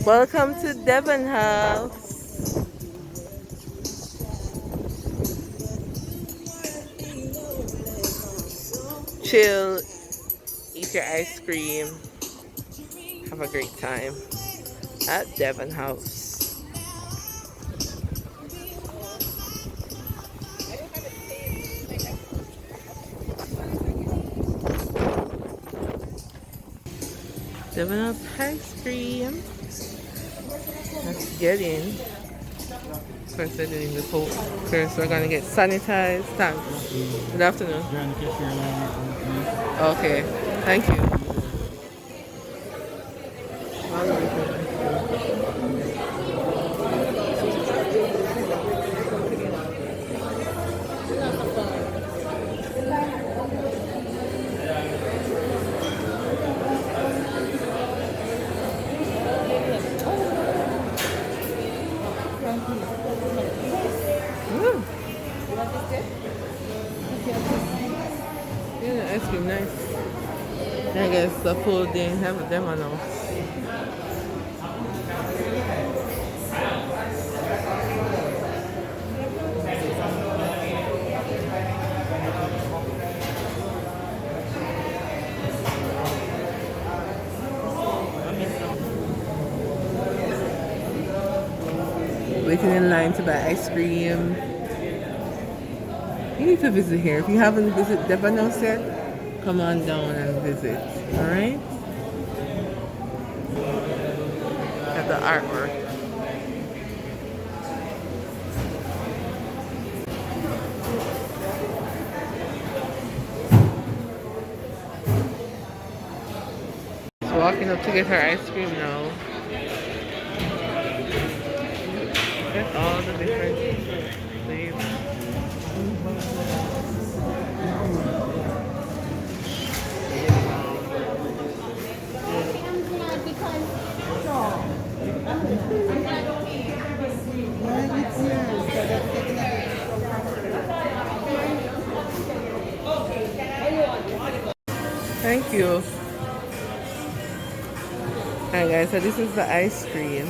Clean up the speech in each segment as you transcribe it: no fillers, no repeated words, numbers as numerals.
Welcome to Devon House. Chill, eat your ice cream, have a great time at Devon House. Devon House ice cream. Let's get in. First, they're doing the poke. First, we're gonna get sanitized. Thanks. Good afternoon. Okay, thank you. Yeah, the ice cream nice. I guess the full day have them or no. Waiting in line to buy ice cream. You need to visit here. If you haven't visited Devon House yet, come on down and visit. Alright? At the artwork. Just walking up to get her ice cream now. Get all the different flavors. Thank you. Alright guys, so this is the ice cream.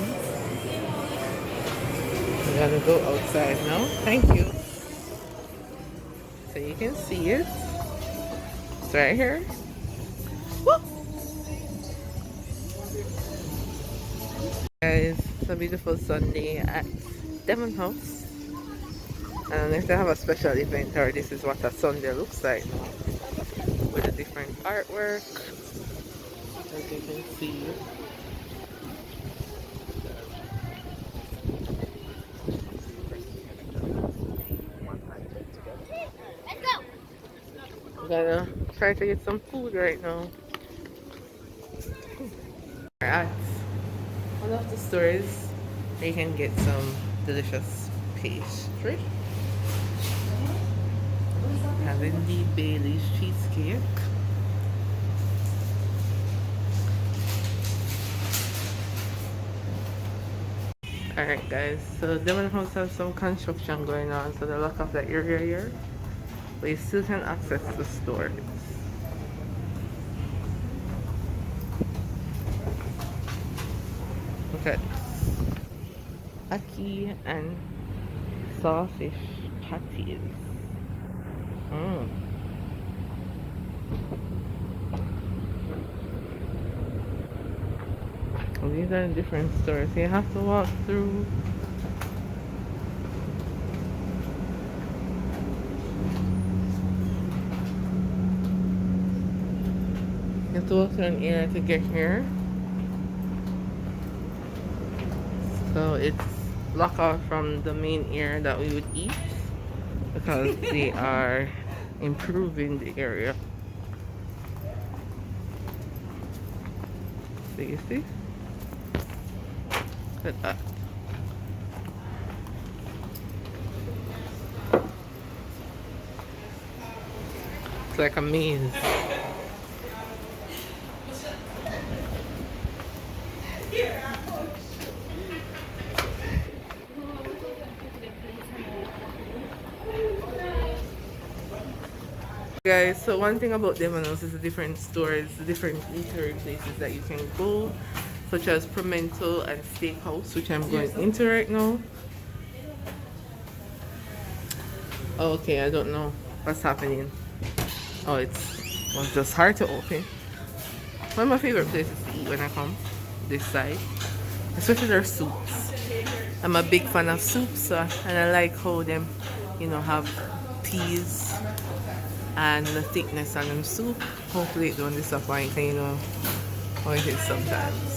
I'm gonna go outside now. Thank you. So you can see it. It's right here. Woo! Guys, it's a beautiful Sunday at Devon House. And if they have a special event, or this is what a Sunday looks like now. With a different artwork, as you can see. I'm gonna try to get some food right now. We're at one of the stores where you can get some delicious pastry. Having the Bailey's cheesecake. Alright guys, so Devon House has some construction going on, so the lock of the area here, but you still can access the stores. Look at this. Ackee and sawfish patties. Well, these are different stores. You have to walk through. You have to walk through an area to get here. So it's locked out from the main area that we would eat because they are improving the area. So you see? Look at that. It's like a maze. Guys, so one thing about Devon House is the different stores, the different eatery places that you can go. such as pimento and steakhouse, which I'm going into right now. Okay, I don't know what's happening. Oh, was just hard to open. One of my favorite places to eat when I come this side, especially their soups. I'm a big fan of soups, and I like how them, have peas and the thickness on them soup. Hopefully it don't disappoint, how it is sometimes.